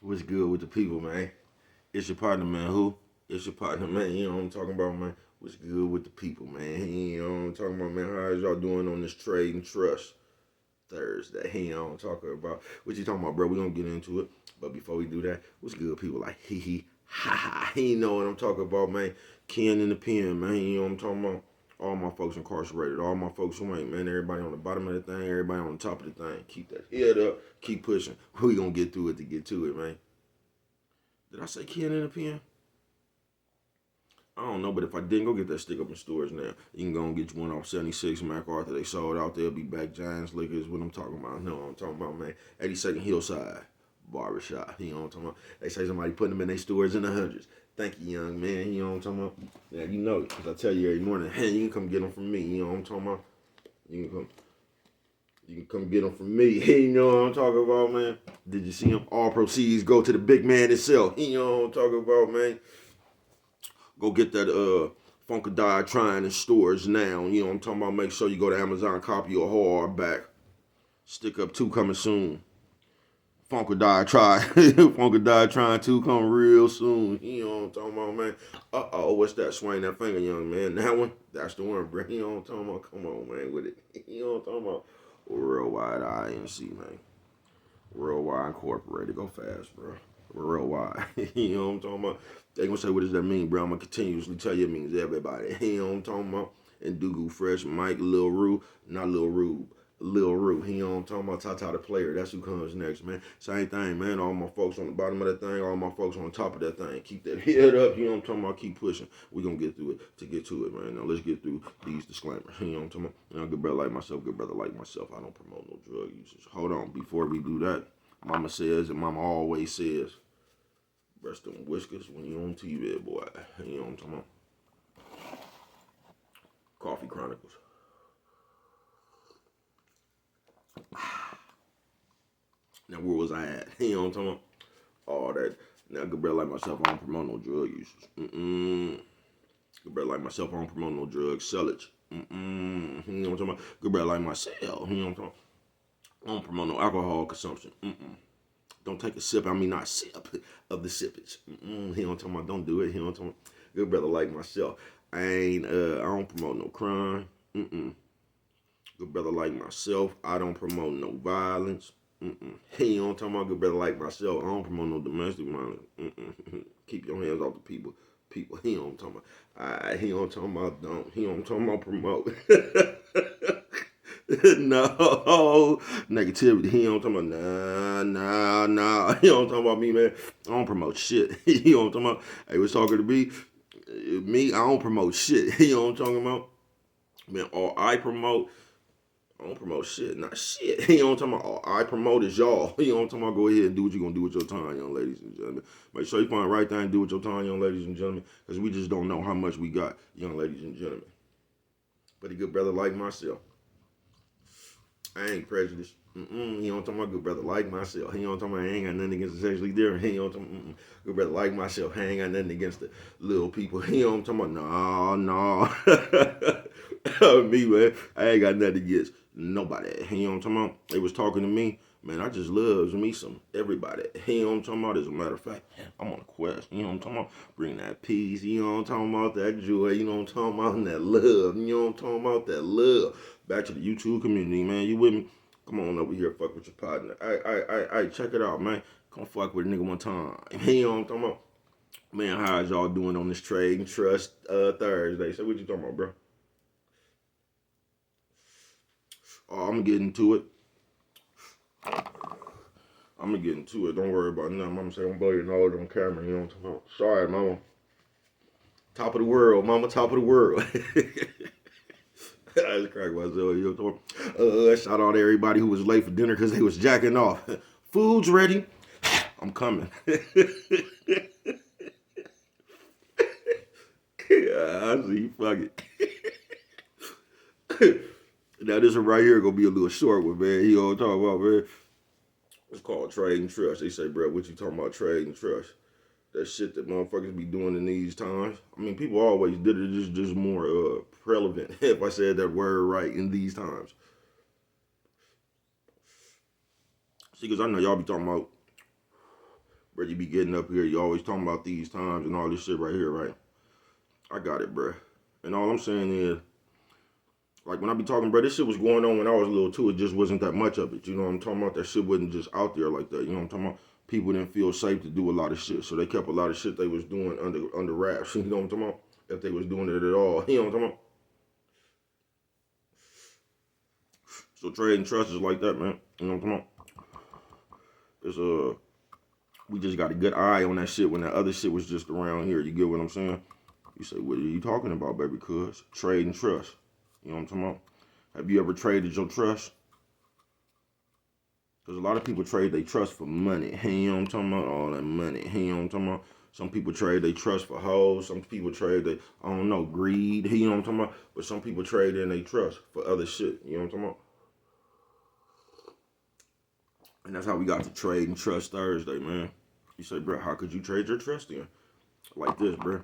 What's good with the people, man? It's your partner, man. Who? It's your partner, man. You know what I'm talking about, man. What's good with the people, man? You know what I'm talking about, man. How is y'all doing on this trade and trust Thursday? You know what I'm talking about. What you talking about, bro? We gonna get into it. But before we do that, what's good, people? Like, hee hee, ha ha. You know what I'm talking about, man. Ken in the pen, man. You know what I'm talking about. All my folks incarcerated, all my folks who ain't, man. Everybody on the bottom of the thing, everybody on the top of the thing. Keep that head up, keep pushing. We gonna get through it to get to it, man. Did I say Ken in the pen? I don't know, but if I didn't, go get that stick up in stores now. You can go and get you one off 76 MacArthur. They sold out. They'll be back. Giants Liquor is what I'm talking about. You know what I'm talking about, man. 82nd Hillside Barbershop. You know what I'm talking about. They say somebody putting them in their stores in the hundreds. Thank you, young man. You know what I'm talking about. Yeah, you know it, because I tell you every morning, hey, you can come get them from me. You know what I'm talking about. You can come. You can come get them from me. You know what I'm talking about, man. Did you see him? All proceeds go to the big man himself. You know what I'm talking about, man. Go get that Funkadelic trying in stores now. You know what I'm talking about? Make sure you go to Amazon, copy your hardback. Stick Up 2 coming soon. Funkadelic try. Funkadelic trying to come real soon. You know what I'm talking about, man? Uh-oh, what's that? Swing that finger, young man. That one? That's the one, bro. You know what I'm talking about? Come on, man, with it. You know what I'm talking about? Worldwide INC, man. Worldwide Incorporated. Go fast, bro. Worldwide. You know what I'm talking about? They gonna say, what does that mean, bro? I'm gonna continuously tell you it means everybody. You know what I'm talking about? And Dugu Fresh, Mike, Lil Rue, not Lil Rube. Lil Rue, you know what I'm talking about? Tata the player, that's who comes next, man. Same thing, man. All my folks on the bottom of that thing, all my folks on the top of that thing. Keep that head up, you know what I'm talking about? Keep pushing. We gonna get through it to get to it, man. Now let's get through these disclaimers. You know what I'm talking about? You know, good brother like myself, good brother like myself. I don't promote no drug usage. Hold on, before we do that, mama says, and mama always says, brush them whiskers when you on TV, boy. You know what I'm talking about? Coffee Chronicles. Now, where was I at? You know what I'm talking about? All that. Now, good brother like myself, I don't promote no drug users. Good brother like myself, I don't promote no drug sellage. You know what I'm talking about? Good brother like myself, you know what I'm talking about? I don't promote no alcohol consumption. Don't take a sip, I mean not sip, of the sippage. You know what I'm talking about? Don't do it. You know what I'm talking about? Good brother like myself. I don't promote no crime. Good brother like myself, I don't promote no violence. He don't talking about good brother like myself. I don't promote no domestic violence. Keep your hands off the people. People. He don't talking about. He don't talking about don't. He don't talking about promote. No negativity. He don't talking about nah. He don't talking about me, man. I don't promote shit. He don't talking about. Hey, was talking to me. Me, I don't promote shit. He don't talking about. Man, all I don't promote shit, not shit. You know what I'm talking about? All I promote is y'all. You know what I'm talking about? Go ahead and do what you're going to do with your time, young ladies and gentlemen. Make sure you find the right thing to do with your time, young ladies and gentlemen, because we just don't know how much we got, young ladies and gentlemen. But a good brother like myself, I ain't prejudiced. You know what I'm talking about? Good brother like myself. You know what I'm talking about? I ain't got nothing against the sexually different. You know what I'm talking about? Good brother like myself. I ain't got nothing against the little people. You know what I'm talking about? No. Me, man. I ain't got nothing against nobody. You know what I'm talking about? They was talking to me. Man, I just loves me some everybody. You know what I'm talking about? As a matter of fact, I'm on a quest. You know what I'm talking about? Bring that peace. You know what I'm talking about? That joy. You know what I'm talking about? And that love. You know what I'm talking about? That love. Back to the YouTube community, man. You with me? Come on over here, fuck with your partner. I check it out, man. Come fuck with a nigga one time. You know what I'm talking about? Man, how's y'all doing on this trade and trust Thursday? So what you talking about, bro? Oh, I'm gonna get into it. I'm gonna get into it. Don't worry about nothing. Mama say don't blow your nose on camera. You know what I'm talking about? Sorry, mama. Top of the world, mama. Top of the world. I just cracked myself. You know what I'm talking about? Shout out to everybody who was late for dinner because they was jacking off. Food's ready. I'm coming. I see. Fuck it. Now this one right here gonna be a little short one, man. You know what I'm talking about, man? It's called trade and trust. They say, bro, what you talking about trade and trust? That shit that motherfuckers be doing in these times. I mean, people always did it. It's just more relevant, if I said that word right, in these times. See, because I know y'all be talking about Bro, you be getting up here, you always talking about these times and all this shit right here, right? I got it, bro. And all I'm saying is, like when I be talking, bro, this shit was going on when I was little too. It just wasn't that much of it. You know what I'm talking about? That shit wasn't just out there like that. You know what I'm talking about? People didn't feel safe to do a lot of shit, so they kept a lot of shit they was doing under wraps. You know what I'm talking about? If they was doing it at all. You know what I'm talking about? So trade and trust is like that, man. You know what I'm talking about? It's we just got a good eye on that shit when that other shit was just around here. You get what I'm saying? You say, what are you talking about, baby? Cuz trade and trust. You know what I'm talking about? Have you ever traded your trust? Because a lot of people trade their trust for money. Hey, you know what I'm talking about? All that money. Hey, you know what I'm talking about? Some people trade their trust for hoes. Some people trade their, I don't know, greed. Hey, you know what I'm talking about? But some people trade in their trust for other shit. You know what I'm talking about? And that's how we got to Trade and Trust Thursday, man. You say, bro, how could you trade your trust in? Like this, bro.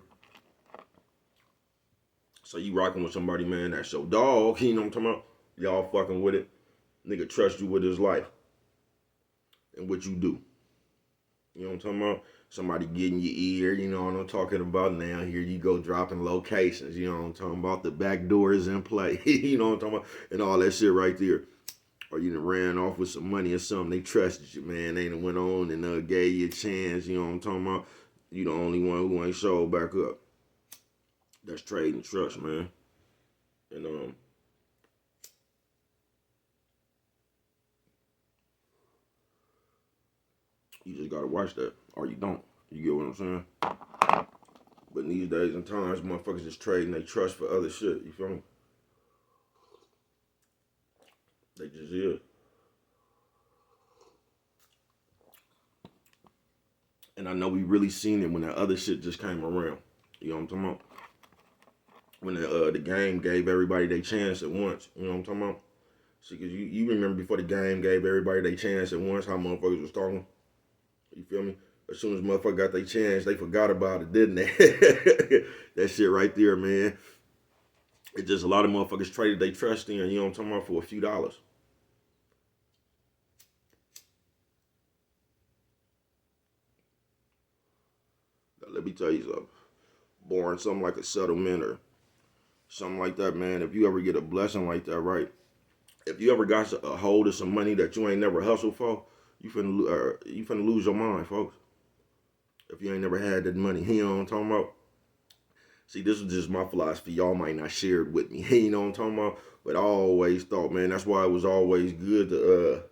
So you rocking with somebody, man, that's your dog. You know what I'm talking about? Y'all fucking with it. Nigga trust you with his life and what you do. You know what I'm talking about? Somebody getting your ear, you know what I'm talking about now. Here you go dropping locations, you know what I'm talking about? The back door is in play, you know what I'm talking about? And all that shit right there. Or you done ran off with some money or something. They trusted you, man. They done went on and gave you a chance, you know what I'm talking about? You the only one who ain't showed back up. That's trade and trust, man. And you just gotta watch that, or you don't. You get what I'm saying? But in these days and times, motherfuckers just trading their trust for other shit. You feel me? They just is. And I know we really seen it when that other shit just came around. You know what I'm talking about? When the game gave everybody their chance at once. You know what I'm talking about? See, because you remember before the game gave everybody their chance at once, how motherfuckers was talking. You feel me? As soon as motherfuckers got their chance, they forgot about it, didn't they? That shit right there, man. It's just a lot of motherfuckers traded their trust in, you know what I'm talking about, for a few dollars. Now, let me tell you something. Born something like a settlement or something like that, man. If you ever get a blessing like that, right? If you ever got a hold of some money that you ain't never hustled for, you finna lose your mind, folks. If you ain't never had that money, you know what I'm talking about? See, this is just my philosophy. Y'all might not share it with me, you know what I'm talking about? But I always thought, man, that's why it was always good to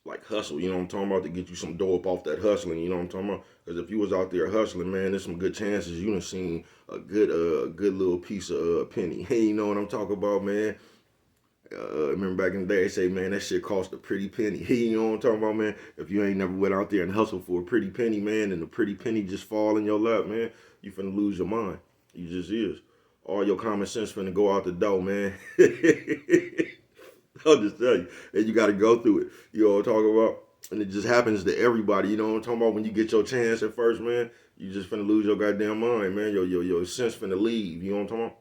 like hustle, you know what I'm talking about, to get you some dough up off that hustling, you know what I'm talking about? Because if you was out there hustling, man, there's some good chances you done seen a good little piece of penny. Hey, you know what I'm talking about, man? Remember back in the day, they say, man, that shit cost a pretty penny. Hey, you know what I'm talking about, man? If you ain't never went out there and hustled for a pretty penny, man, and the pretty penny just fall in your lap, man, you finna lose your mind. You just is. All your common sense finna go out the door, man. I'll just tell you. And you gotta go through it. You know what I'm talking about? And it just happens to everybody. You know what I'm talking about? When you get your chance at first, man, you just finna lose your goddamn mind, man. Your sense finna leave. You know what I'm talking about?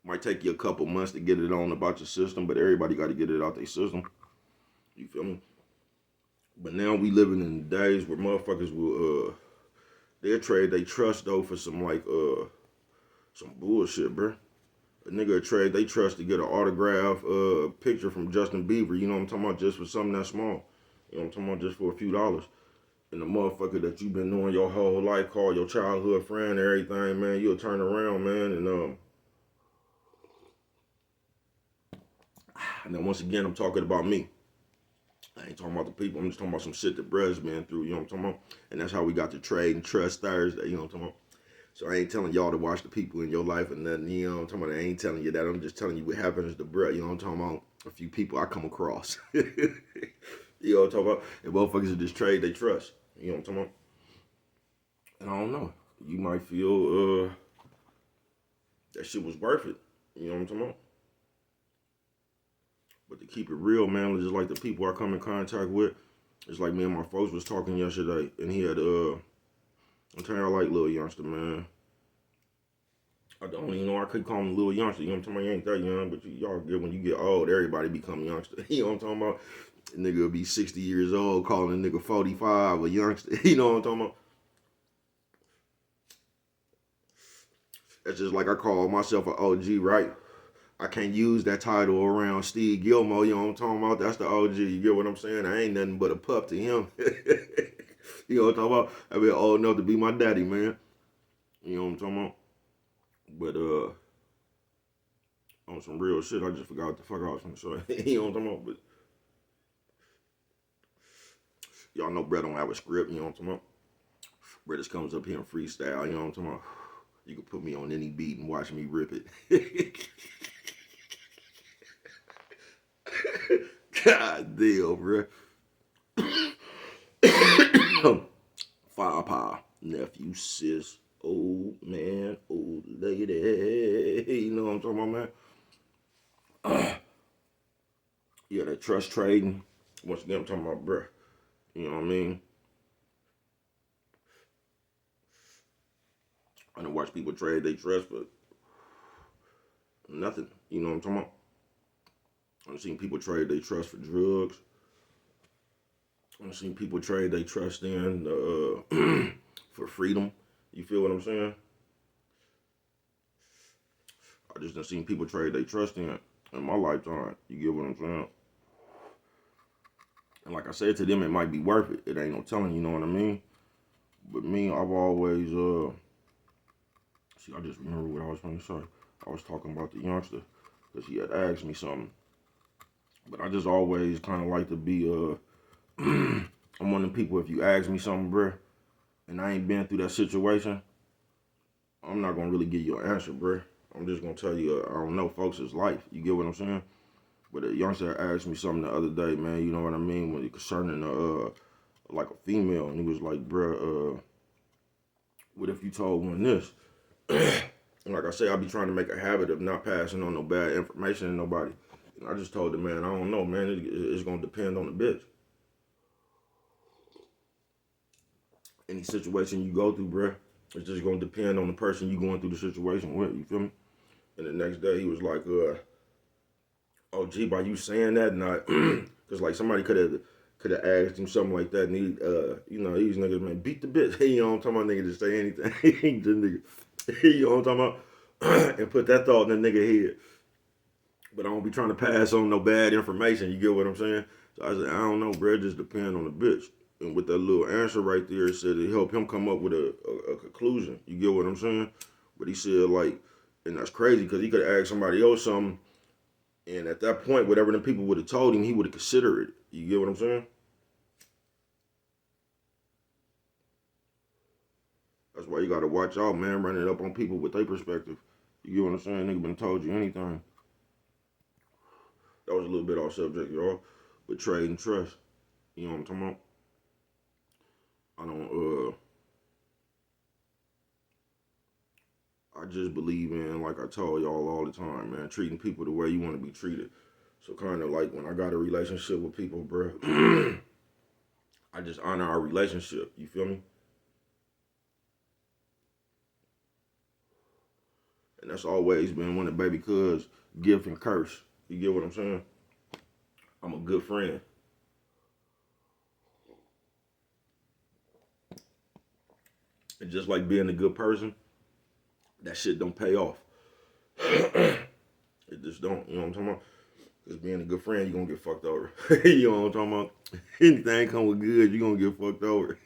Might take you a couple months to get it on about your system, but everybody got to get it out their system. You feel me? But now we living in days where motherfuckers will they'll trade they trust though for some like some bullshit, bro. A nigga will trade they trust to get an autograph picture from Justin Bieber. You know what I'm talking about? Just for something that small. You know what I'm talking about? Just for a few dollars. And the motherfucker that you've been knowing your whole life, call your childhood friend and everything, man, you'll turn around, man, and then once again, I'm talking about me. I ain't talking about the people. I'm just talking about some shit that bruh's been through. You know what I'm talking about? And that's how we got to Trade and Trust Thursday. You know what I'm talking about? So I ain't telling y'all to watch the people in your life and nothing. You know what I'm talking about? I ain't telling you that. I'm just telling you what happens to bruh. You know what I'm talking about? A few people I come across. You know what I'm talking about? And motherfuckers just trade they trust. You know what I'm talking about? And I don't know. You might feel that shit was worth it. You know what I'm talking about? But to keep it real, man, just like the people I come in contact with, it's like me and my folks was talking yesterday, and he had I'm telling you, I like Lil Youngster, man. I don't even know I could call him a little youngster. You know what I'm talking about? You ain't that young, but y'all get when you get old, everybody become youngster. You know what I'm talking about? A nigga will be 60 years old calling a nigga 45 a youngster. You know what I'm talking about? That's just like I call myself an OG, right? I can't use that title around Steve Gilmore. You know what I'm talking about? That's the OG. You get what I'm saying? I ain't nothing but a pup to him. You know what I'm talking about? I been old enough to be my daddy, man. You know what I'm talking about? But on some real shit, I just forgot what the fuck I was gonna say. You know what I'm talking about? But y'all know Brett don't have a script. You know what I'm talking about? Brett just comes up here and freestyle. You know what I'm talking about? You can put me on any beat and watch me rip it. God damn, bro. Firepower, nephew, sis, old man, old lady. You know what I'm talking about, man? Yeah, that trust trading. Once again, I'm talking about, bruh. You know what I mean? I done watch people trade they trust for nothing. You know what I'm talking about? I've seen people trade they trust for drugs. I've seen people trade they trust in for freedom. You feel what I'm saying? I just done seen people trade they trust in my lifetime. You get what I'm saying? And like I said to them, it might be worth it. It ain't no telling, you know what I mean? But me, I've always see, I just remember what I was trying to say. I was talking about the youngster because he had asked me something. But I just always kind of like to be I'm one of the people. If you ask me something, bruh, and I ain't been through that situation, I'm not gonna really give you an answer, bruh. I'm just gonna tell you, I don't know, folks, it's life. You get what I'm saying? But a youngster asked me something the other day, man. You know what I mean? When it concerning like a female, and he was like, bruh, what if you told one this? And like I say, I be trying to make a habit of not passing on no bad information to nobody. And I just told the man, I don't know, man. It's gonna depend on the bitch. Any situation you go through, bruh, it's just gonna depend on the person you going through the situation with. You feel me? And the next day he was like, oh gee, by you saying that, not because like somebody could have asked him something like that, and he, you know, these niggas, man, beat the bitch. You know what I'm talking about? Nigga just say anything. Just nigga, you know what I'm talking about? And put that thought in the nigga head. But I don't be trying to pass on no bad information. You get what I'm saying? So I said, I don't know, bro. It just depend on the bitch. And with that little answer right there, it said it helped him come up with a conclusion. You get what I'm saying? But he said like, and that's crazy because he could have asked somebody else something, and at that point, whatever the people would have told him, he would have considered it. You get what I'm saying? That's why you gotta watch out, man, running up on people with their perspective. You get what I'm saying? Nigga been told you anything. That was a little bit off subject, y'all. But trade and trust. You know what I'm talking about? I don't I just believe in, like I told y'all all the time, man, treating people the way you want to be treated. So kind of like when I got a relationship with people, bro, I just honor our relationship. You feel me? And that's always been one of baby cuz gift and curse. You get what I'm saying? I'm a good friend. And just like being a good person, that shit don't pay off. It just don't. You know what I'm talking about? Because being a good friend, you're going to get fucked over. You know what I'm talking about? Anything come with good, you're going to get fucked over.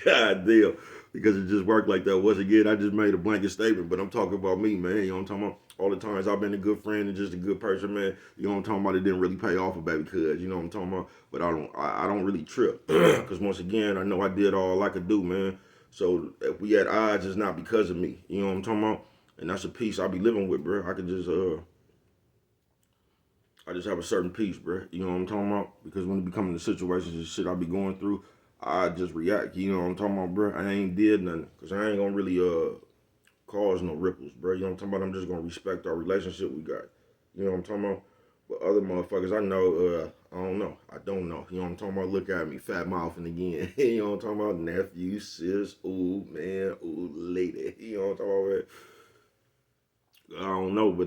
God damn. Because it just worked like that. Once again, I just made a blanket statement, but I'm talking about me, man. You know what I'm talking about? All the times I've been a good friend and just a good person, man. You know what I'm talking about? It didn't really pay off a baby cuz. You know what I'm talking about? But I don't really trip. Because once again, I know I did all I could do, man. So if we at odds, it's not because of me. You know what I'm talking about? And that's a piece I be living with, bro. I just have a certain peace, bro. You know what I'm talking about? Because when it become the situations and shit I be going through, I just react. You know what I'm talking about, bro? I ain't did nothing. Because I ain't gonna really cause no ripples, bro. You know what I'm talking about? I'm just gonna respect our relationship we got. You know what I'm talking about? But other motherfuckers, I know, I don't know. I don't know. You know what I'm talking about? Look at me, fat mouthing again. You know what I'm talking about? Nephew, sis, ooh, man, ooh, lady. You know what I'm talking about? I don't know, but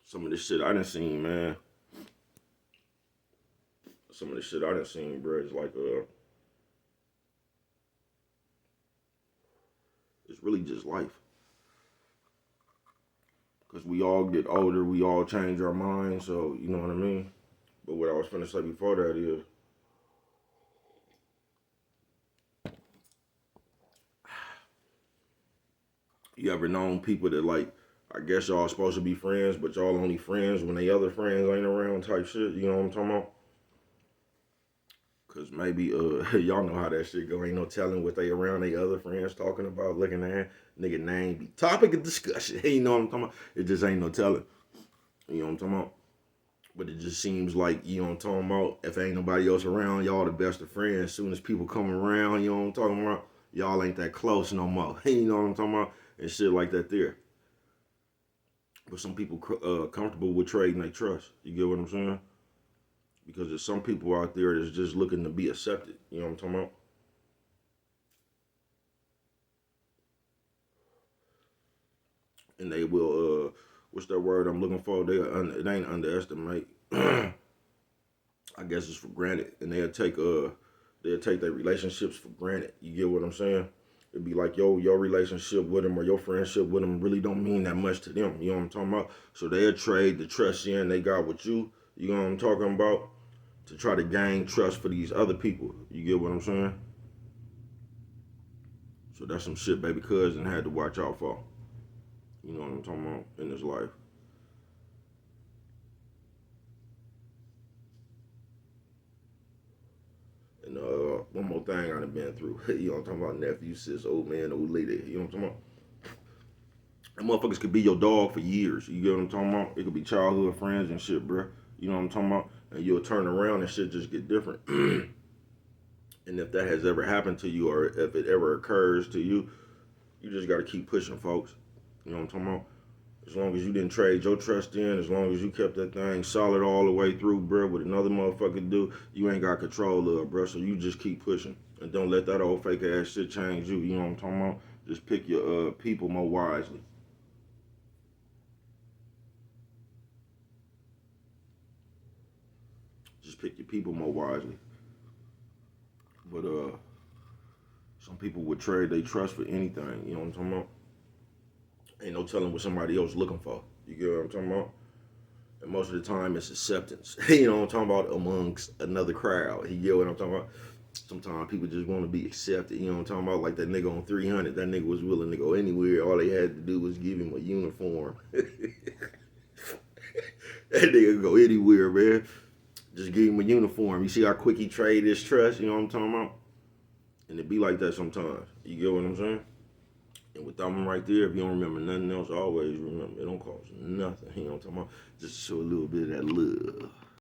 some of the shit I done seen, man. Some of the shit I done seen, bro, is like, it's really just life. Cause we all get older, we all change our minds, so you know what I mean. But what I was finna say before that is, you ever known people that like, I guess y'all supposed to be friends, but y'all only friends when they other friends ain't around type shit. You know what I'm talking about? Cause maybe y'all know how that shit go. Ain't no telling what they around they other friends talking about, looking at nigga name be topic of discussion. You know what I'm talking about? It just ain't no telling. You know what I'm talking about? But it just seems like, you know what I'm talking about, if ain't nobody else around, y'all the best of friends. As soon as people come around, you know what I'm talking about, y'all ain't that close no more. You know what I'm talking about? And shit like that there. But some people comfortable with trading their trust. You get what I'm saying? Because there's some people out there that's just looking to be accepted. You know what I'm talking about? And they will, what's that word I'm looking for? It ain't underestimate. I guess it's for granted. And they'll take their relationships for granted. You get what I'm saying? It'd be like your relationship with them or your friendship with them really don't mean that much to them. You know what I'm talking about? So they'll trade the trust in they got with you. You know what I'm talking about? To try to gain trust for these other people. You get what I'm saying? So that's some shit baby cousin had to watch out for. You know what I'm talking about in his life. And one more thing I done been through. You know what I'm talking about? Nephew, sis, old man, old lady. You know what I'm talking about? And motherfuckers could be your dog for years. You get what I'm talking about? It could be childhood friends and shit, bro. You know what I'm talking about? And you'll turn around and shit just get different. And if that has ever happened to you or if it ever occurs to you, you just gotta keep pushing, folks. You know what I'm talking about? As long as you didn't trade your trust in, as long as you kept that thing solid all the way through, bro, what another motherfucker do, you ain't got control of, bro. So you just keep pushing. And don't let that old fake ass shit change you. You know what I'm talking about? Just pick your people more wisely. Just pick your people more wisely. But some people would trade their trust for anything. You know what I'm talking about? Ain't no telling what somebody else looking for. You get what I'm talking about? And most of the time, it's acceptance. You know what I'm talking about? Amongst another crowd. You get what I'm talking about? Sometimes people just want to be accepted. You know what I'm talking about? Like that nigga on 300. That nigga was willing to go anywhere. All they had to do was give him a uniform. That nigga go anywhere, man. Just give him a uniform. You see how quick he trade his trust? You know what I'm talking about? And it be like that sometimes. You get what I'm saying? And with that one right there, if you don't remember nothing else, always remember it don't cost nothing. You know what I'm talking about? Just show a little bit of that love.